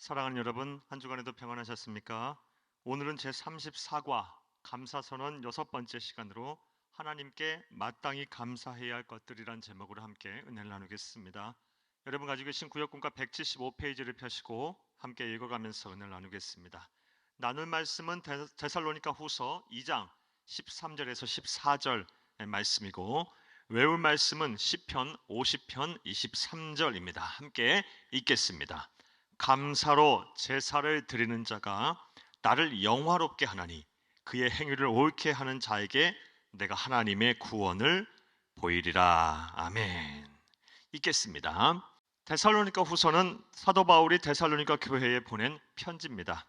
사랑하는 여러분, 한 주간에도 평안하셨습니까? 오늘은 제34과 감사선언 6번째 시간으로 하나님께 마땅히 감사해야 할 것들이란 제목으로 함께 은혜를 나누겠습니다. 여러분 가지고 계신 구역군과 175페이지를 펴시고 함께 읽어가면서 은혜를 나누겠습니다. 나눌 말씀은 데살로니가 후서 2장 13절에서 14절의 말씀이고 외울 말씀은 시편 50편 23절입니다. 함께 읽겠습니다. 감사로 제사를 드리는 자가 나를 영화롭게 하나니 그의 행위를 옳게 하는 자에게 내가 하나님의 구원을 보이리라. 아멘. 읽겠습니다. 데살로니가 후서는 사도 바울이 데살로니가 교회에 보낸 편지입니다.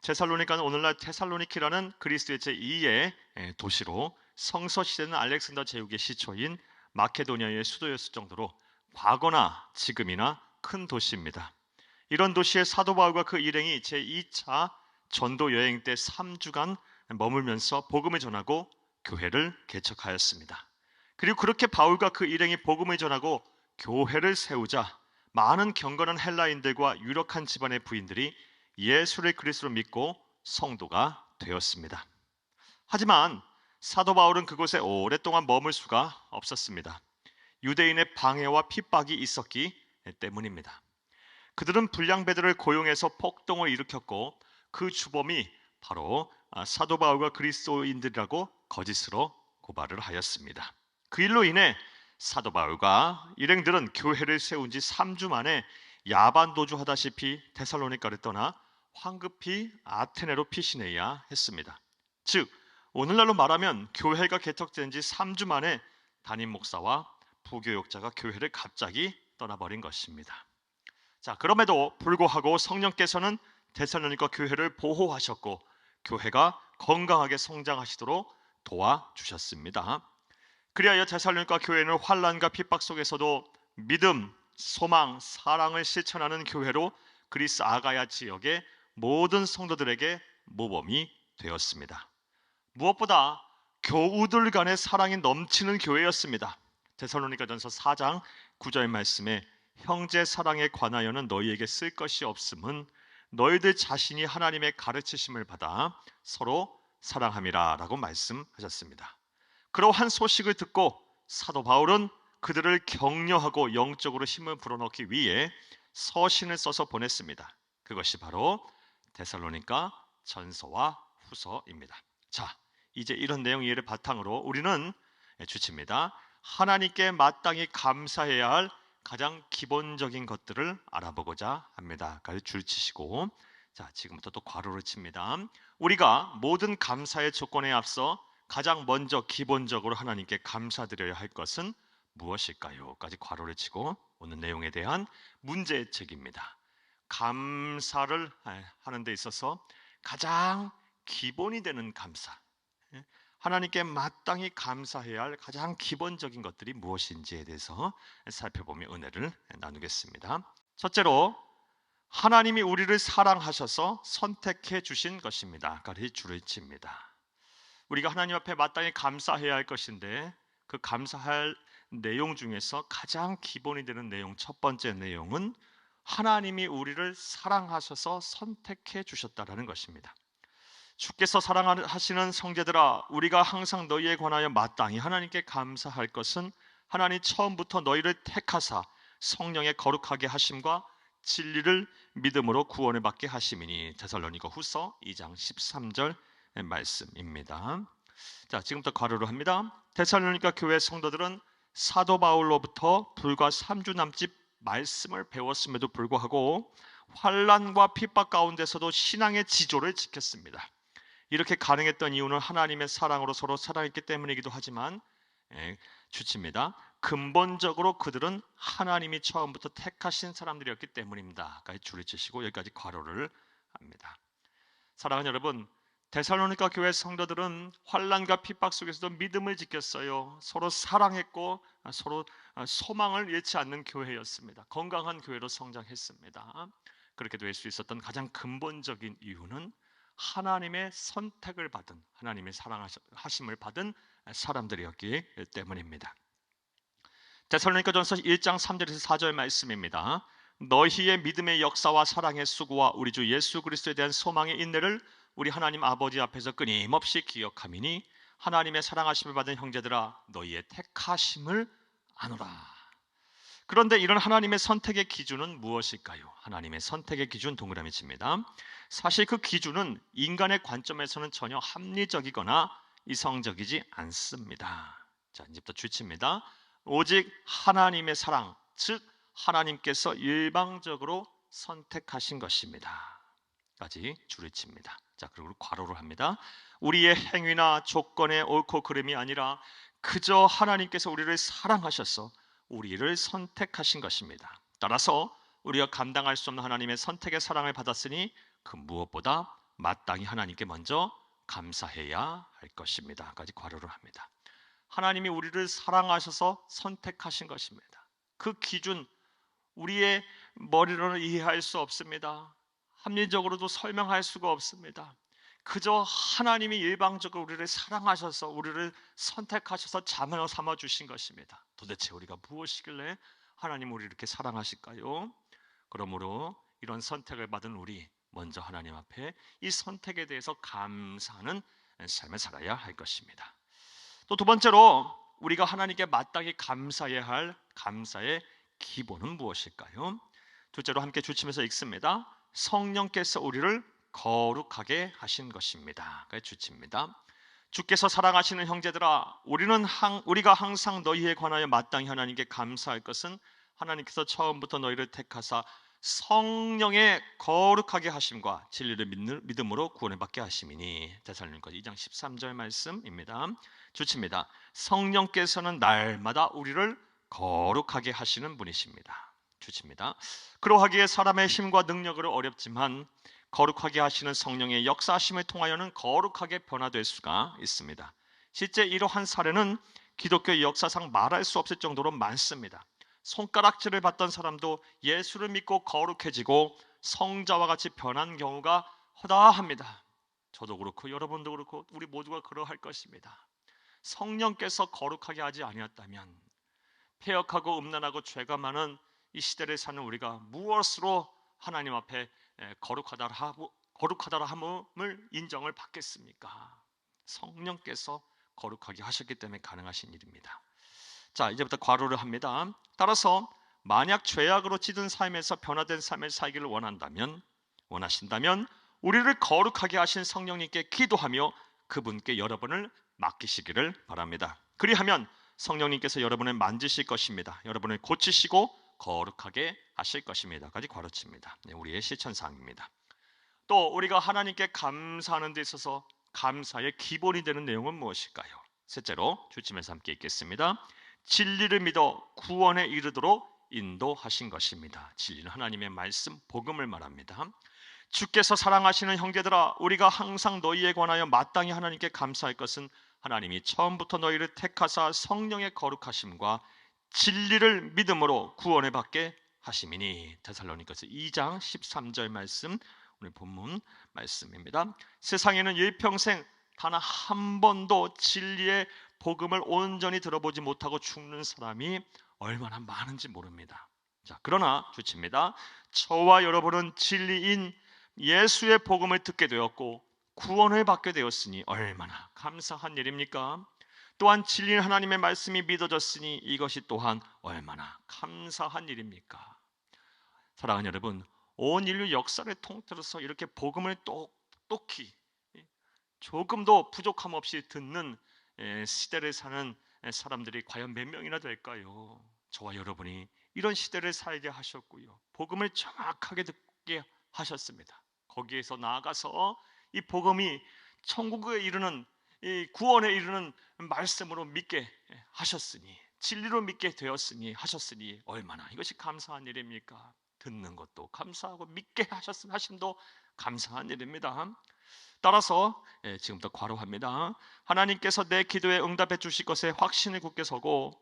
데살로니가는 오늘날 테살로니키라는 그리스의 제2의 도시로 성서 시대는 알렉산더 제국의 시초인 마케도니아의 수도였을 정도로 과거나 지금이나 큰 도시입니다. 이런 도시에 사도 바울과 그 일행이 제2차 전도 여행 때 3주간 머물면서 복음을 전하고 교회를 개척하였습니다. 그리고 그렇게 바울과 그 일행이 복음을 전하고 교회를 세우자 많은 경건한 헬라인들과 유력한 집안의 부인들이 예수를 그리스도로 믿고 성도가 되었습니다. 하지만 사도 바울은 그곳에 오랫동안 머물 수가 없었습니다. 유대인의 방해와 핍박이 있었기 때문입니다. 그들은 불량배들을 고용해서 폭동을 일으켰고 그 주범이 바로 사도 바울과 그리스도인들이라고 거짓으로 고발을 하였습니다. 그 일로 인해 사도 바울과 일행들은 교회를 세운 지 3주 만에 야반도주하다시피 데살로니가를 떠나 황급히 아테네로 피신해야 했습니다. 즉 오늘날로 말하면 교회가 개척된 지 3주 만에 담임 목사와 부교역자가 교회를 갑자기 떠나버린 것입니다. 자, 그럼에도 불구하고 성령께서는 데살로니가 교회를 보호하셨고 교회가 건강하게 성장하시도록 도와주셨습니다. 그리하여 데살로니가 교회는 환난과 핍박 속에서도 믿음, 소망, 사랑을 실천하는 교회로 그리스 아가야 지역의 모든 성도들에게 모범이 되었습니다. 무엇보다 교우들 간의 사랑이 넘치는 교회였습니다. 데살로니가전서 4장 9절 말씀에 형제 사랑에 관하여는 너희에게 쓸 것이 없음은 너희들 자신이 하나님의 가르치심을 받아 서로 사랑함이라 라고 말씀하셨습니다. 그러한 소식을 듣고 사도 바울은 그들을 격려하고 영적으로 힘을 불어넣기 위해 서신을 써서 보냈습니다. 그것이 바로 데살로니가 전서와 후서입니다. 자, 이제 이런 내용 이해를 바탕으로 우리는 주칩니다. 하나님께 마땅히 감사해야 할 가장 기본적인 것들을 알아보고자 합니다. 줄 치시고, 자, 지금부터 또 괄호를 칩니다. 우리가 모든 감사의 조건에 앞서 가장 먼저 기본적으로 하나님께 감사드려야 할 것은 무엇일까요? 까지 괄호를 치고 오늘 내용에 대한 문제책입니다. 감사를 하는 데 있어서 가장 기본이 되는 감사, 하나님께 마땅히 감사해야 할 가장 기본적인 것들이 무엇인지에 대해서 살펴보며 은혜를 나누겠습니다. 첫째로 하나님이 우리를 사랑하셔서 선택해 주신 것입니다. 가리 줄을 칩니다. 우리가 하나님 앞에 마땅히 감사해야 할 것인데 그 감사할 내용 중에서 가장 기본이 되는 내용, 첫 번째 내용은 하나님이 우리를 사랑하셔서 선택해 주셨다라는 것입니다. 주께서 사랑하시는 성제들아, 우리가 항상 너희에 관하여 마땅히 하나님께 감사할 것은 하나님 처음부터 너희를 택하사 성령의 거룩하게 하심과 진리를 믿음으로 구원을 받게 하심이니. 데살로니가 후서 2장 13절 말씀입니다. 자, 지금부터 괄호를 합니다. 데살로니가 교회 성도들은 사도 바울로부터 불과 3주 남짓 말씀을 배웠음에도 불구하고 환난과 핍박 가운데서도 신앙의 지조를 지켰습니다. 이렇게 가능했던 이유는 하나님의 사랑으로 서로 사랑했기 때문이기도 하지만 주칩니다. 근본적으로 그들은 하나님이 처음부터 택하신 사람들이었기 때문입니다. 줄을 치시고 여기까지 괄호를 합니다. 사랑하는 여러분, 데살로니가 교회 성도들은 환난과 핍박 속에서도 믿음을 지켰어요. 서로 사랑했고 서로 소망을 잃지 않는 교회였습니다. 건강한 교회로 성장했습니다. 그렇게 될 수 있었던 가장 근본적인 이유는 하나님의 선택을 받은, 하나님의 사랑하심을 받은 사람들이었기 때문입니다. 데살로니가전서 1장 3절에서 4절 말씀입니다. 너희의 믿음의 역사와 사랑의 수고와 우리 주 예수 그리스도에 대한 소망의 인내를 우리 하나님 아버지 앞에서 끊임없이 기억하미니 하나님의 사랑하심을 받은 형제들아 너희의 택하심을 아노라. 그런데 이런 하나님의 선택의 기준은 무엇일까요? 하나님의 선택의 기준 동그라미 칩니다. 사실 그 기준은 인간의 관점에서는 전혀 합리적이거나 이성적이지 않습니다. 자, 이제부터 주칩니다. 오직 하나님의 사랑, 즉 하나님께서 일방적으로 선택하신 것입니다. 까지 줄을 칩니다. 자, 그리고 괄호를 합니다. 우리의 행위나 조건의 옳고 그름이 아니라 그저 하나님께서 우리를 사랑하셔서 우리를 선택하신 것입니다. 따라서 우리가 감당할 수 없는 하나님의 선택의 사랑을 받았으니 그 무엇보다 마땅히 하나님께 먼저 감사해야 할 것입니다. 까지 괄호를 합니다. 하나님이 우리를 사랑하셔서 선택하신 것입니다. 그 기준 우리의 머리로는 이해할 수 없습니다. 합리적으로도 설명할 수가 없습니다. 그저 하나님이 일방적으로 우리를 사랑하셔서 우리를 선택하셔서 자녀 삼아 주신 것입니다. 도대체 우리가 무엇이길래 하나님 우리를 이렇게 사랑하실까요? 그러므로 이런 선택을 받은 우리 먼저 하나님 앞에 이 선택에 대해서 감사하는 삶을 살아야 할 것입니다. 또 두 번째로 우리가 하나님께 마땅히 감사해야 할 감사의 기본은 무엇일까요? 둘째로 함께 주치면서 읽습니다. 성령께서 우리를 거룩하게 하신 것입니다. 주치입니다. 주께서 사랑하시는 형제들아 우리가 항상 너희에 관하여 마땅히 하나님께 감사할 것은 하나님께서 처음부터 너희를 택하사 성령의 거룩하게 하심과 진리를 믿음으로 구원을 받게 하심이니. 데살로니가서 2장 13절 말씀입니다. 주칩니다. 성령께서는 날마다 우리를 거룩하게 하시는 분이십니다. 주칩니다. 그러하기에 사람의 힘과 능력으로 어렵지만 거룩하게 하시는 성령의 역사하심을 통하여는 거룩하게 변화될 수가 있습니다. 실제 이러한 사례는 기독교의 역사상 말할 수 없을 정도로 많습니다. 손가락질을 받던 사람도 예수를 믿고 거룩해지고 성자와 같이 변한 경우가 허다합니다. 저도 그렇고 여러분도 그렇고 우리 모두가 그러할 것입니다. 성령께서 거룩하게 하지 아니었다면 폐역하고 음란하고 죄가 많은 이 시대를 사는 우리가 무엇으로 하나님 앞에 거룩하다 함을 인정을 받겠습니까? 성령께서 거룩하게 하셨기 때문에 가능하신 일입니다. 자, 이제부터 괄호를 합니다. 따라서 만약 죄악으로 찌든 삶에서 변화된 삶을 살기를 원하신다면 우리를 거룩하게 하신 성령님께 기도하며 그분께 여러분을 맡기시기를 바랍니다. 그리하면 성령님께서 여러분을 만지실 것입니다. 여러분을 고치시고 거룩하게 하실 것입니다. 까지 괄호칩니다. 우리의 실천사항입니다. 또 우리가 하나님께 감사하는 데 있어서 감사의 기본이 되는 내용은 무엇일까요? 셋째로 주치면서 함께 읽겠습니다. 진리를 믿어 구원에 이르도록 인도하신 것입니다. 진리는 하나님의 말씀, 복음을 말합니다. 주께서 사랑하시는 형제들아 우리가 항상 너희에 관하여 마땅히 하나님께 감사할 것은 하나님이 처음부터 너희를 택하사 성령의 거룩하심과 진리를 믿음으로 구원을 받게 하심이니. 데살로니가서 2장 13절 말씀 오늘 본문 말씀입니다. 세상에는 일평생 단 한 번도 진리의 복음을 온전히 들어보지 못하고 죽는 사람이 얼마나 많은지 모릅니다. 자, 그러나 주칩니다. 저와 여러분은 진리인 예수의 복음을 듣게 되었고 구원을 받게 되었으니 얼마나 감사한 일입니까? 또한 진리인 하나님의 말씀이 믿어졌으니 이것이 또한 얼마나 감사한 일입니까? 사랑하는 여러분, 온 인류 역사를 통틀어서 이렇게 복음을 똑똑히 조금도 부족함 없이 듣는 시대를 사는 사람들이 과연 몇 명이나 될까요? 저와 여러분이 이런 시대를 살게 하셨고요, 복음을 정확하게 듣게 하셨습니다. 거기에서 나아가서 이 복음이 천국에 이르는 이 구원에 이르는 말씀으로 믿게 하셨으니, 진리로 믿게 되었으니 하셨으니 얼마나 이것이 감사한 일입니까? 듣는 것도 감사하고 믿게 하심도 감사한 일입니다. 따라서 지금부터 괄호합니다. 하나님께서 내 기도에 응답해 주실 것에 확신을 굳게 서고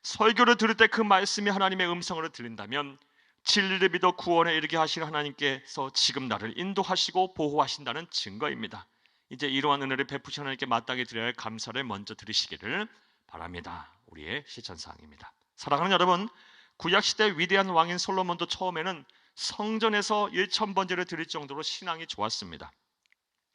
설교를 들을 때 그 말씀이 하나님의 음성으로 들린다면 진리를 믿어 구원에 이르게 하시는 하나님께서 지금 나를 인도하시고 보호하신다는 증거입니다. 이제 이러한 은혜를 베푸신 하나님께 마땅히 드려야 할 감사를 먼저 드리시기를 바랍니다. 우리의 실천사항입니다. 사랑하는 여러분, 구약시대 위대한 왕인 솔로몬도 처음에는 성전에서 1,000번제를 드릴 정도로 신앙이 좋았습니다.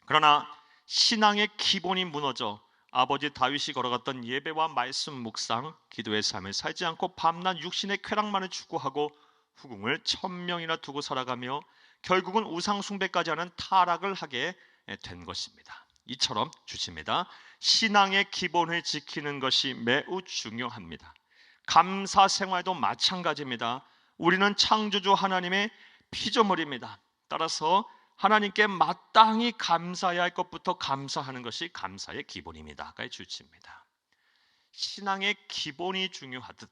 그러나 신앙의 기본이 무너져 아버지 다윗이 걸어갔던 예배와 말씀 묵상, 기도의 삶을 살지 않고 밤낮 육신의 쾌락만을 추구하고 후궁을 1,000명이나 두고 살아가며 결국은 우상 숭배까지 하는 타락을 하게 된 것입니다. 이처럼 주십니다. 신앙의 기본을 지키는 것이 매우 중요합니다. 감사 생활도 마찬가지입니다. 우리는 창조주 하나님의 피조물입니다. 따라서 하나님께 마땅히 감사해야 할 것부터 감사하는 것이 감사의 기본입니다.가 주치입니다. 신앙의 기본이 중요하듯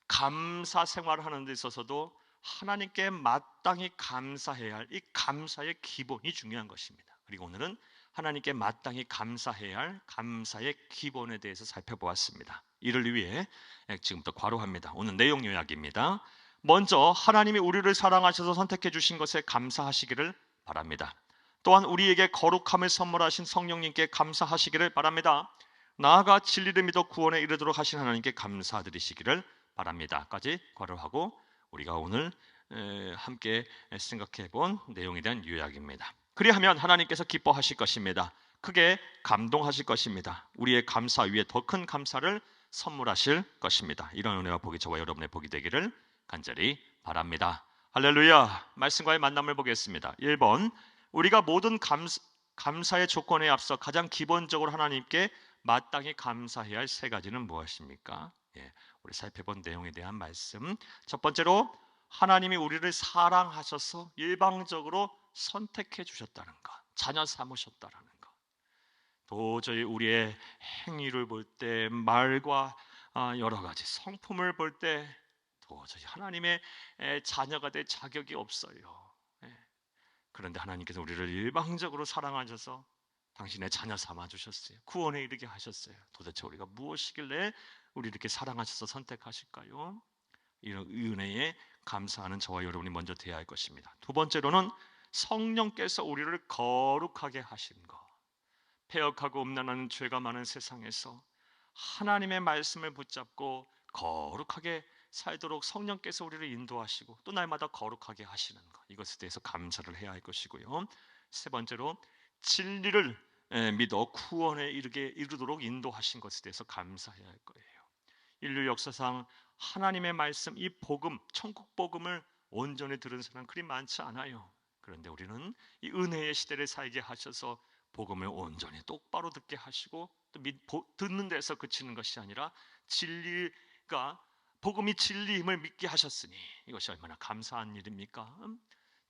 감사 생활을 하는 데 있어서도 하나님께 마땅히 감사해야 할 이 감사의 기본이 중요한 것입니다. 그리고 오늘은 하나님께 마땅히 감사해야 할 감사의 기본에 대해서 살펴보았습니다. 이를 위해 지금부터 괄호합니다. 오늘 내용 요약입니다. 먼저 하나님이 우리를 사랑하셔서 선택해 주신 것에 감사하시기를 바랍니다. 또한 우리에게 거룩함을 선물하신 성령님께 감사하시기를 바랍니다. 나아가 진리를 믿어 구원에 이르도록 하신 하나님께 감사드리시기를 바랍니다. 까지 괄호하고 우리가 오늘 함께 생각해 본 내용에 대한 요약입니다. 그리하면 하나님께서 기뻐하실 것입니다. 크게 감동하실 것입니다. 우리의 감사 위에 더 큰 감사를 선물하실 것입니다. 이런 은혜와 복이 저와 여러분의 복이 되기를 간절히 바랍니다. 할렐루야. 말씀과의 만남을 보겠습니다. 1번, 우리가 모든 감사의 조건에 앞서 가장 기본적으로 하나님께 마땅히 감사해야 할 세 가지는 무엇입니까? 우리 살펴본 내용에 대한 말씀. 첫 번째로 하나님이 우리를 사랑하셔서 일방적으로 선택해 주셨다는 것, 자녀 삼으셨다는 것. 도저히 우리의 행위를 볼 때, 말과 여러 가지 성품을 볼 때 도저히 하나님의 자녀가 될 자격이 없어요. 그런데 하나님께서 우리를 일방적으로 사랑하셔서 당신의 자녀 삼아 주셨어요. 구원에 이르게 하셨어요. 도대체 우리가 무엇이길래 우리 이렇게 사랑하셔서 선택하실까요? 이런 은혜에 감사하는 저와 여러분이 먼저 되어야 할 것입니다. 두 번째로는 성령께서 우리를 거룩하게 하신 것. 패역하고 음란하는 죄가 많은 세상에서 하나님의 말씀을 붙잡고 거룩하게 살도록 성령께서 우리를 인도하시고 또 날마다 거룩하게 하시는 것, 이것에 대해서 감사를 해야 할 것이고요. 세 번째로 진리를 믿어 구원에 이르도록 인도하신 것에 대해서 감사해야 할 거예요. 인류 역사상 하나님의 말씀, 이 복음, 천국 복음을 온전히 들은 사람 그리 많지 않아요. 그런데 우리는 이 은혜의 시대를 살게 하셔서 복음을 온전히 똑바로 듣게 하시고 또 듣는 데서 그치는 것이 아니라 진리가 복음이 진리임을 믿게 하셨으니 이것이 얼마나 감사한 일입니까?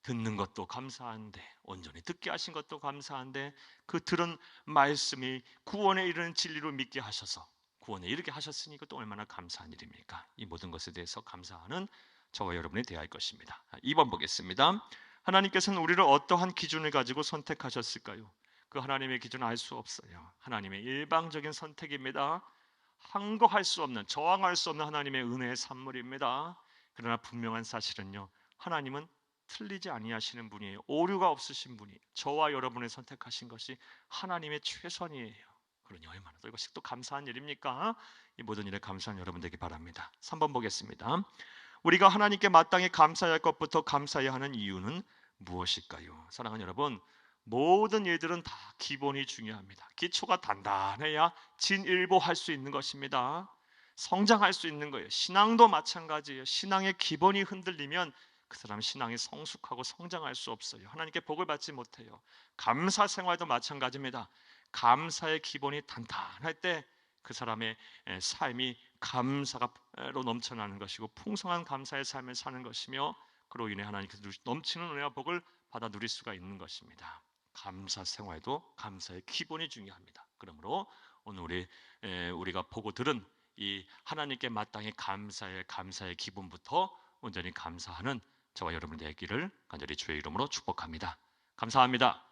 듣는 것도 감사한데 온전히 듣게 하신 것도 감사한데 그 들은 말씀이 구원에 이르는 진리로 믿게 하셔서 구원에 이르게 하셨으니 이것도 얼마나 감사한 일입니까? 이 모든 것에 대해서 감사하는 저와 여러분이 되어야 할 것입니다. 2번 보겠습니다. 하나님께서는 우리를 어떠한 기준을 가지고 선택하셨을까요? 그 하나님의 기준은 알 수 없어요. 하나님의 일방적인 선택입니다. 항거할 수 없는, 저항할 수 없는 하나님의 은혜의 산물입니다. 그러나 분명한 사실은요, 하나님은 틀리지 아니하시는 분이에요. 오류가 없으신 분이 저와 여러분을 선택하신 것이 하나님의 최선이에요. 그러니 얼마나 또 이것이 또 감사한 일입니까? 이 모든 일에 감사한 여러분 되기 바랍니다. 3번 보겠습니다. 우리가 하나님께 마땅히 감사해야 할 것부터 감사해야 하는 이유는 무엇일까요? 사랑하는 여러분, 모든 일들은 다 기본이 중요합니다. 기초가 단단해야 진일보할 수 있는 것입니다. 성장할 수 있는 거예요. 신앙도 마찬가지예요. 신앙의 기본이 흔들리면 그 사람 신앙이 성숙하고 성장할 수 없어요. 하나님께 복을 받지 못해요. 감사 생활도 마찬가지입니다. 감사의 기본이 단단할 때 그 사람의 삶이 감사로 넘쳐나는 것이고 풍성한 감사의 삶을 사는 것이며 그로 인해 하나님께서 넘치는 은혜와 복을 받아 누릴 수가 있는 것입니다. 감사 생활도 감사의 기본이 중요합니다. 그러므로 오늘 우리가 보고 들은 이 하나님께 마땅히 감사의 기본부터 온전히 감사하는 저와 여러분 되기를 간절히 주의 이름으로 축복합니다. 감사합니다.